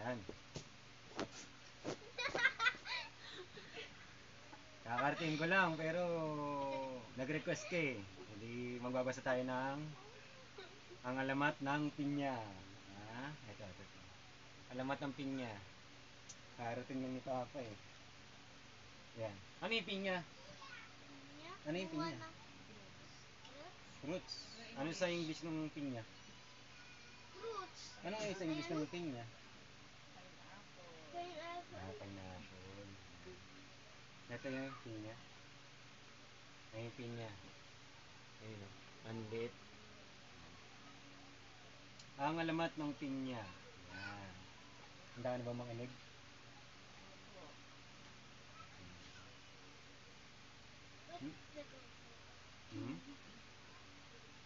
Yan. Kakarating ko lang pero nag-request ka eh. Hindi magbabasa tayo ng ang alamat ng pinya. Ito. Alamat ng pinya. Kakarating lang ito ako eh. Yan. Ano yung pinya? Ano yung pinya? Fruits. Ano sa English ng pinya? Fruits. Ano yung sa English ng pinya? Pineapple. Pineapple. Ito yung pinya. Ay, yung pinya. Ayun, manlit. Ang alamat ng pinya. Yan. Handa ka na ba makinig?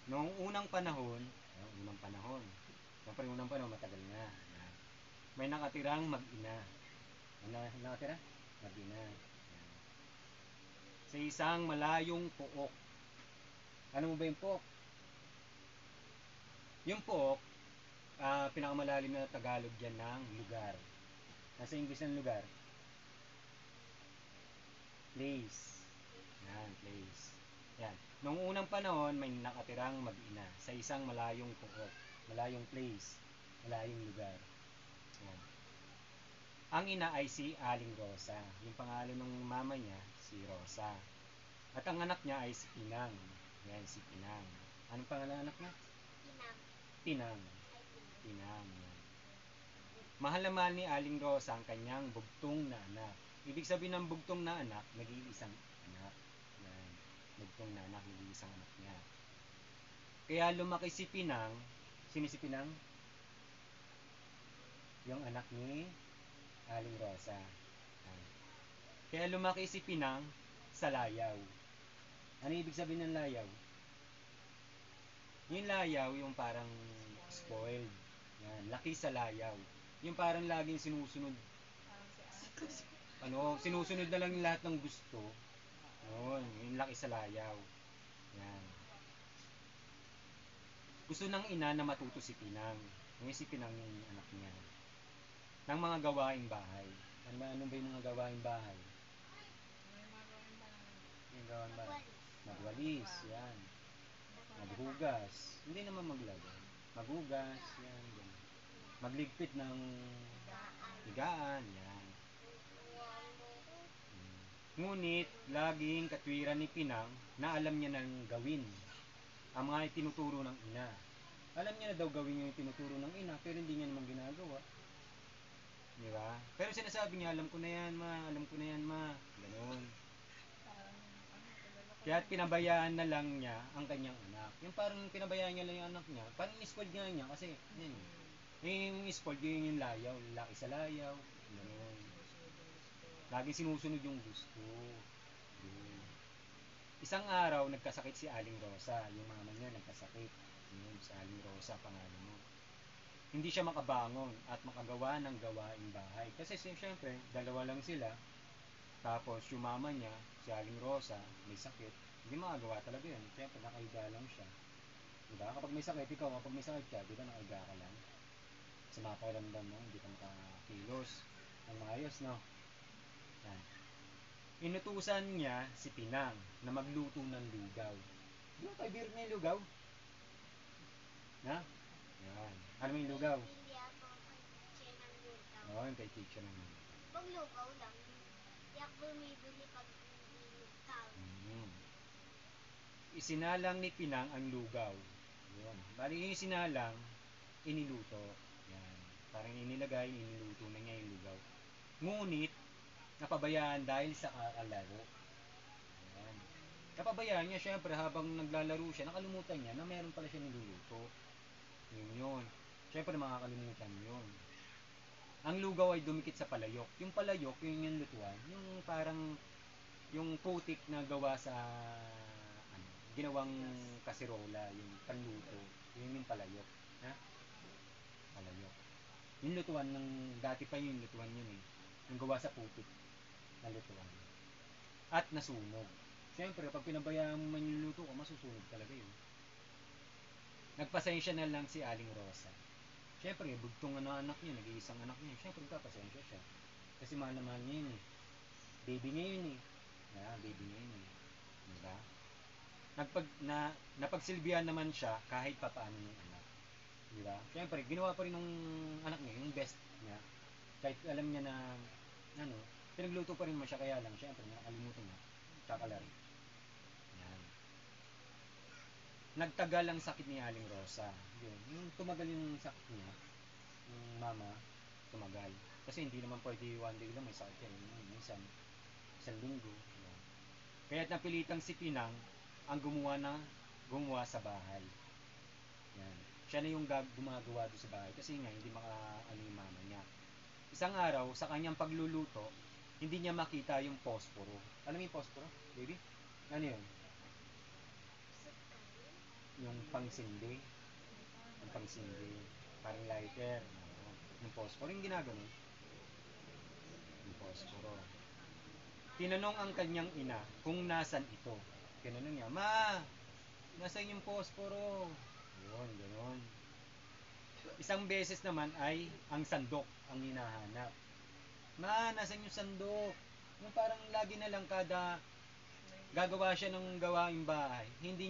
Noong unang panahon, siyempre unang panahon, matagal na. Yan. May nakatirang mag-ina. Ano nakatira? Mag-ina. Yan. Sa isang malayong pook. Ano mo ba yung pook? Yung pook, pinakamalalim na Tagalog dyan ng lugar. Nasa English ng lugar? Place. Yan, place. Yan. Noong unang panahon, may nakatirang mag-ina sa isang malayong pook. Malayong place. Malayong lugar. Yan. Ang ina ay si Aling Rosa. Yung pangalan ng mama niya, si Rosa. At ang anak niya ay si Pinang. Yan, si Pinang. Anong pangalan ng anak niya? Pinang. Pinang. Yan. Mahal na mahal ni Aling Rosa ang kanyang bugtong na anak. Ibig sabihin ng bugtong na anak, nag-iisang anak. Yan. Bugtong na anak, nag-iisang anak niya. Kaya lumaki si Pinang. Sino si Pinang? Yung anak ni Aling Rosa. Yan. Kaya lumaki si Pinang sa layaw. Ano ibig sabihin ng layaw? Yung layaw, yung parang spoiled. Yan, laki sa layaw. Yung parang laging sinusunod. Sinusunod na lang yung lahat ng gusto. Yun, yung laki sa layaw. Yan. Gusto ng ina na matuto si Pinang. Ngayon si Pinang yung anak niya. Ng mga gawaing bahay. Ano ba yung mga gawaing bahay? Yung gawaing bahay. Magwalis, yan. Maghugas. Hindi naman maglagay. Maghugas, yan. Magligpit ng higaan, yan. Ngunit, laging katwiran ni Pinang na alam niya nang gawin ang mga itinuturo ng ina. Alam niya na daw gawin yung tinuturo ng ina, pero hindi niya naman ginagawa. Di ba? Pero sinasabi niya, alam ko na yan, ma. Alam ko na yan, ma. Ganun. Kaya pinabayaan na lang niya ang kanyang anak. Yung parang pinabayaan niya lang yung anak niya, parang in-spoiled nga niya kasi, yan. Yung spoiled, yung layaw, laki sa layaw. Ganun. Lagi sinusunod yung gusto. Yun. Isang araw, nagkasakit si Aling Rosa. Yung mama niya nagkasakit. Yun, si Aling Rosa, pangalan mo. Hindi siya makabangon at makagawa ng gawaing bahay. Kasi siyempre, dalawa lang sila. Tapos yung mama niya, si Aling Rosa, may sakit. Hindi makagawa talaga yun. Siyempre, nakahiga lang siya. Diba? Kapag may sakit, ikaw, kapag may sakit ka, diba nakahiga ka lang? Sa mga pakiramdam mo, hindi ka makakilos ng maayos, no? Yan. Inutusan niya si Pinang na magluto ng lugaw. Di ba tayo beer na yung lugaw? Na? Yan. Ano mo yung lugaw? Hindi ako kay ng lugaw. Oo, yung kay teacher ng lugaw. Pag lugaw lang, hindi ako bumibili pag hindi lugaw. Isinalang ni Pinang ang lugaw. Yan. Bali yung isinalang, iniluto. Yan. Parang inilagay, iniluto na niya yung lugaw. Ngunit, napabayaan dahil sa kakalaro. Ayan. Napabayaan niya, syempre, habang naglalaro siya, nakalimutan niya na meron pala siya niluluto. Yun. Syempre, makakalimutan yun. Ang lugaw ay dumikit sa palayok. Yung palayok, yung lutuan, yung parang, yung putik na gawa sa, ginawang kasirola, yung panluto, yun yung palayok. Ha? Palayok. Yung lutuan ng, dati pa yung lutuan yun eh. Yung gawa sa putik na lutuan. At nasunog. Siyempre, pag pinabayaan mo man yung luto ko, masusunog talaga yun. Nagpasensya na lang si Aling Rosa. Siyempre, bugtong anak niya, nag-iisang anak niya. Siyempre, papasensya siya. Kasi mahal na mahal niya yun eh. Baby niya yun eh. Baby niya yun eh. Diba? Napagsilbihan naman siya kahit papaano yung anak. Diba? Siyempre, ginawa pa rin ng anak niya, yung best niya. Kahit alam niya na, ano, pinagluto pa rin mo siya, kaya lang, siyempre, nakalimutan niya. Kakalari. Yan. Nagtagal ang sakit ni Aling Rosa. Yun. Yung tumagal yung sakit niya, yung mama, tumagal. Kasi hindi naman pwede one day lang may sakit yan. Minsan, isang linggo. Yan. Kaya napilitang si Pinang ang gumawa sa bahay. Yan. Siya na yung gumagawa doon sa bahay kasi nga hindi ano yung mama niya. Isang araw, sa kanyang pagluluto, hindi niya makita yung posporo. Alam mo yung posporo, baby? Ano yun? Yung pangsindi. Yung pangsindi. Parang lighter. Yung posporo. Yung ginagano. Yung posporo. Tinanong ang kanyang ina kung nasan ito. Tinanong niya, Ma, nasan yung posporo? Yun, gano'n. Isang beses naman ay ang sandok ang hinahanap. Ma, nasan yung sandok? Yung parang lagi na lang kada gagawa siya ng gawaing bahay. Hindi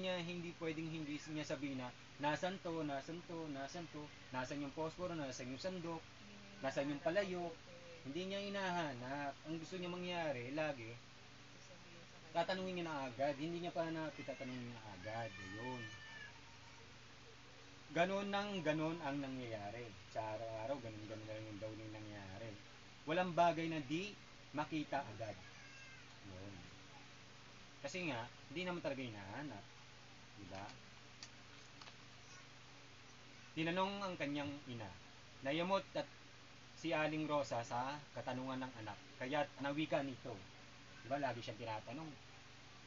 pwedeng hindi niya sabihin na nasan to, nasan to, nasan to, nasan yung posporo, nasan yung sandok, nasan yung palayok. Hindi niya hinahanap. Ang gusto niya mangyari, lagi, tatanungin niya na agad. Hindi niya pa tatanungin na agad. Ayun. Ganon ang nangyayari. Sa araw-araw, ganon na lang yung daw yung nangyayari. Walang bagay na di makita agad. Yun. Kasi nga, hindi naman talaga hinahanap. Diba? Tinanong ang kanyang ina. Nayamot at si Aling Rosa sa katanungan ng anak. Kaya nawika nito. Diba? Lagi siyang tinatanong.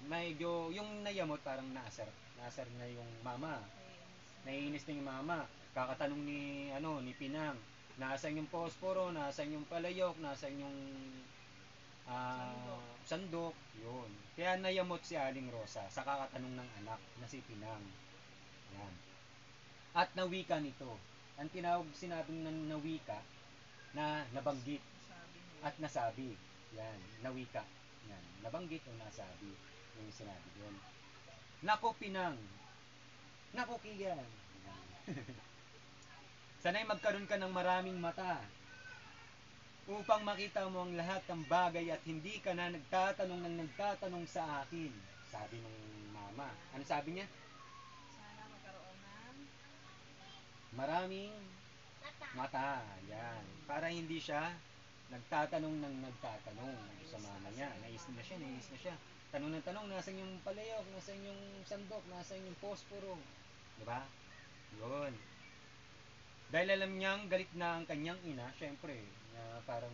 Medyo, yung nayamot parang naasar. Naasar na yung mama. Naiinis na yung mama. Kakatanong ni Pinang. Nasaan yung posporo? Nasaan yung palayok? Nasaan yung sandok? Yun. Kaya nayamot si Aling Rosa sa kakatanong ng anak na si Pinang. Yan. At nawika nito. Ang sinabing ng nawika na nabanggit at nasabi. Yan. Nawika. Yan. Nabanggit o nasabi. Yung sinabi doon. Nako Pinang. Nako Kigan. Sana'y magkaroon ka ng maraming mata upang makita mo ang lahat ng bagay at hindi ka na nagtatanong sa akin. Sabi ng mama. Ano sabi niya? Sana magkaroon ng maraming mata. Yan. Para hindi siya nagtatanong sa mama niya. Nais na siya. Tanong ng tanong, nasan yung palayok, nasan yung sandok, nasan yung posporo. Diba? Yun. Dahil alam niyang galit na ang kanyang ina, syempre, na parang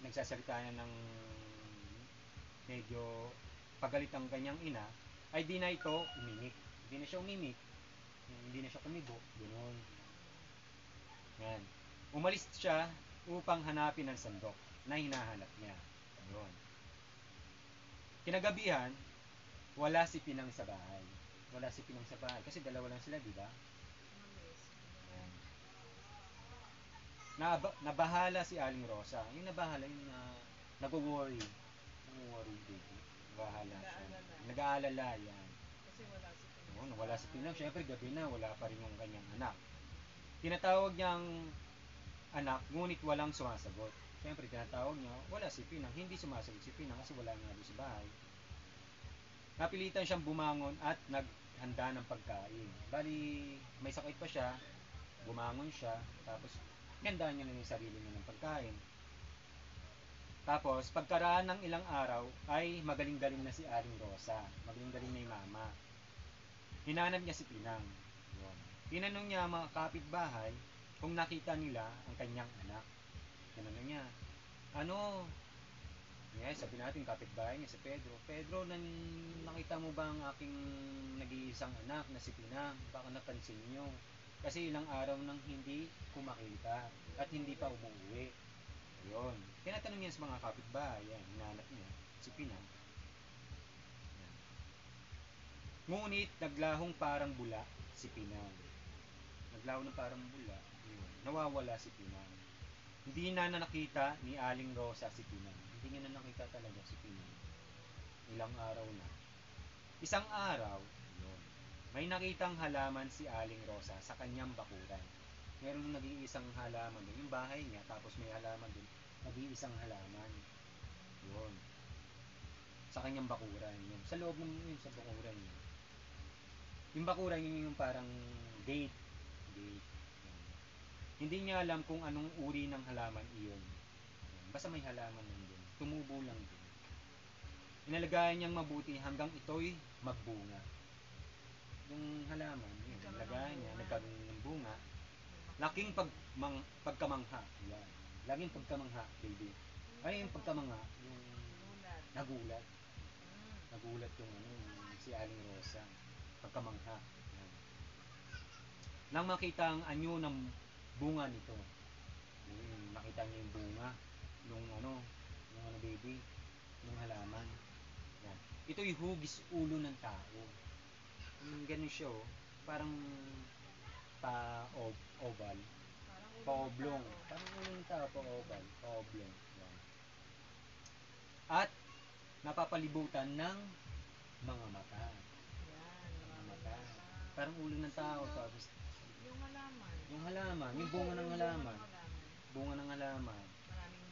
nagsasalita niya ng medyo pagalit ang kanyang ina, ay di na ito umimik. Hindi na siya umimik. Hindi na siya kumibo. Ganoon. Yan. Umalis siya upang hanapin ang sandok na hinahanap niya. Yun. Kinagabihan, wala si Pinang sa bahay. Kasi dalawa lang sila, di ba? Nabahala si Aling Rosa. Yung nabahala, yung nag-worry. Nag-worry, baby. Nabahala siya. Nag-aalala yan. kasi wala si Pinang. Oo, wala si Pinang. Siyempre, gabi na, wala pa rin yung kanyang anak. Tinatawag niyang anak, ngunit walang sumasagot. Siyempre, tinatawag niya, wala si Pinang. Hindi sumasagot si Pinang kasi wala nga doon sa bahay. Napilitan siyang bumangon at naghanda ng pagkain. Bali, may sakit pa siya. Bumangon siya. Tapos, gandaan niya na yung sarili niya ng pagkain. Tapos, pagkaraan ng ilang araw, ay magaling-galing na si Aling Rosa. Magaling-galing na yung mama. Hinanap niya si Pinang. Yun. Tinanong niya mga kapitbahay kung nakita nila ang kanyang anak. Tinanong niya, ano? Yes, sabi natin kapitbahay niya si Pedro. Pedro, nakita mo ba ang aking nag-iisang anak na si Pinang? Baka napansin niyo. Kasi ilang araw nang hindi kumakita at hindi pa umuwi. Ayun. Tinatanong niya sa mga kapitbahay. Yan, hinanap niya si Pinang. Ngunit naglahong parang bula si Pinang. naglaho ng parang bula, yun, nawawala si Pinang. Hindi na nakita ni Aling Rosa si Pinang. Hindi niya na nakita talaga si Pinang. Ilang araw na. Isang araw, yun, may nakitang halaman si Aling Rosa sa kanyang bakuran. Meron nag-iisang halaman doon. Yung bahay niya, tapos may halaman doon. Nag-iisang halaman. Yun. Sa kanyang bakuran. Yun. Sa loob ng yun, sa bakuran niya. Yung bakuran yun yung parang gate. Gate. Yun. Hindi niya alam kung anong uri ng halaman iyon. Basta may halaman nun din. Tumubo lang din. Inalagaan niyang mabuti hanggang ito'y magbunga. Yung halaman, yun, inalagaan niya, nagkaroon ng bunga. Laking pagkamangha. Yan. Laging pagkamangha, baby. Ay, yung pagkamangha, yung nagulat. Nagulat yung si Aling Rosa. Pagkamangha. Yan. Nang makita ang anyo ng bunga nito. Nakita niya yung bunga. Yung baby. Yung halaman. Yan. Ito'y hugis ulo ng tao. Ganun siya, oh. Parang oval. Pa-oblong. Parang ulo ng tao, pa-oval. Pa-oblong. Yan. At napapalibutan ng mga mata. Mga mata. Parang ulo ng tao. Tapos, Yung halaman. yung halaman, yung bunga ng halaman. Bunga ng halaman.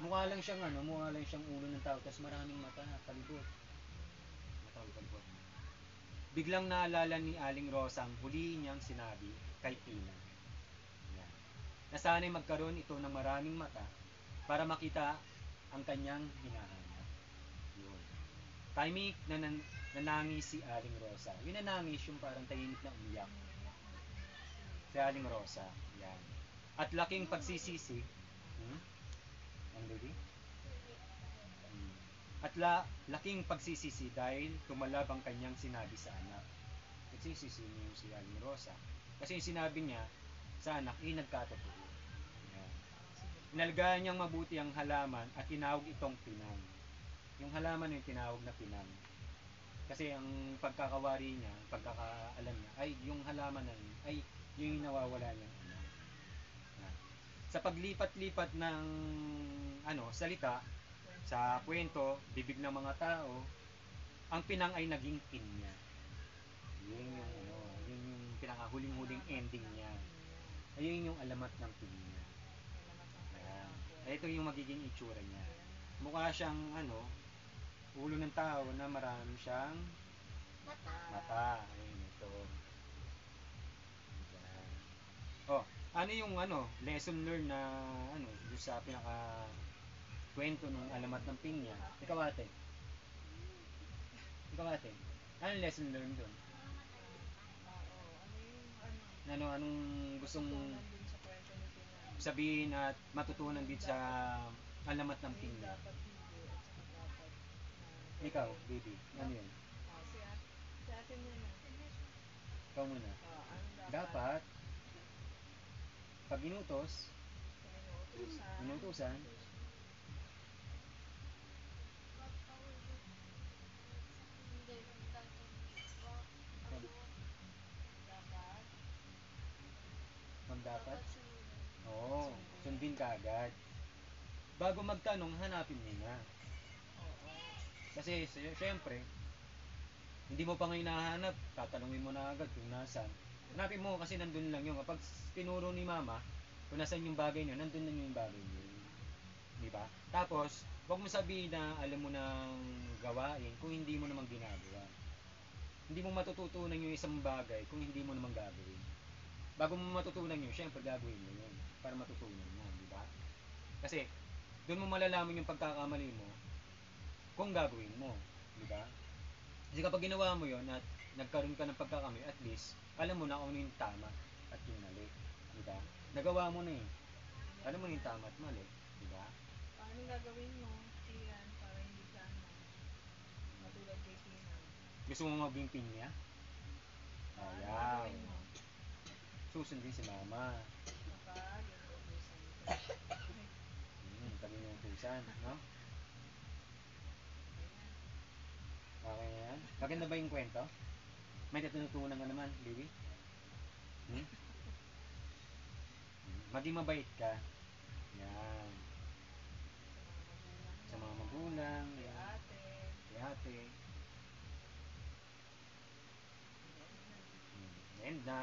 Mukha lang siyang ulo ng tao, tapos maraming mata, palibot. Mata, palibot. Biglang naalala ni Aling Rosa ang huli niyang sinabi kay Pinang. Yan. Nasanay magkaroon ito ng maraming mata para makita ang kanyang hinahanap. Yun. Tahimik na nanangis si Aling Rosa. Yung nanangis, yung parang tahimik na umiyak. Si Aling Rosa. Yan. At laking pagsisisi. Ano, baby? At laking pagsisisi dahil tumalab ang kanyang sinabi sa anak. Nagsisisi niyo si Aling Rosa. Kasi yung sinabi niya sa anak, nagkatotoo. Yan. Inalagaan niyang mabuti ang halaman at tinawag itong Pinang. Yung halaman yung tinawag na Pinang. Kasi ang pagkakawari niya, pagkakaalam niya, ay yung halaman na yun, ay yung nawawala niyang anak. Yan. Sa paglipat-lipat ng salita, sa kwento, bibig ng mga tao, ang Pinang ay naging pinya. Yun yung pinakahuling-huling ending niya. Ayun yung alamat ng pinya. Ayan. Ito yung magiging itsura niya. Mukha siyang ulo ng tao na marami siyang mata. Ayun ito. Ayan. Oh, ano yung lesson learned na doon sa pinaka kwento ng alamat ng pinya? Ikaw ate. Anong lesson learned doon? Anong gustong Tutunan din sa kwento ni Pinang. sabihin at matutunan din sa alamat ng pinya? Dapat hindi at saka dapat Ikaw, baby, ano yun? si ate muna. Ikaw muna. Ano Dapat, pag inutos, inutusan, dapat, oo, sundin ka agad. Bago magtanong, hanapin mo na. Kasi, syempre, hindi mo pa ngayon nahanap, tatanungin mo na agad kung nasan. Hanapin mo kasi nandun lang yun. Kapag tinuro ni mama, kung nasan yung bagay nyo, nandun na yung bagay nyo. Di ba? Tapos, huwag mo sabihin na alam mo nang gawain kung hindi mo naman ginagawa. Hindi mo matututunan yung isang bagay kung hindi mo naman gagawin. Bago mo matutunan yun, syempre gagawin mo yun para matutunan mo, di ba? Kasi, doon mo malalaman yung pagkakamali mo kung gagawin mo, di ba? Kasi kapag ginawa mo yon at nagkaroon ka ng pagkakamali, at least, alam mo na kung ano yung tama at yung mali, di ba? Nagawa mo na eh. Alam mo na yung tama at mali, di ba? Paano gagawin mo, Kian, para hindi ka matulad kay Pinang? Gusto mo maging pinya? Paano Ayaw. gagawin mo? Susundin si mama. Kapag inuutusan ka. Pag inuutusan, no? Okay na yan? Maganda ba yung kwento? May natutunan ka naman, baby? Maging mabait ka. Yan. Sa mga magulang, Kay yan. ate. Kay ate. Ayan na. End na.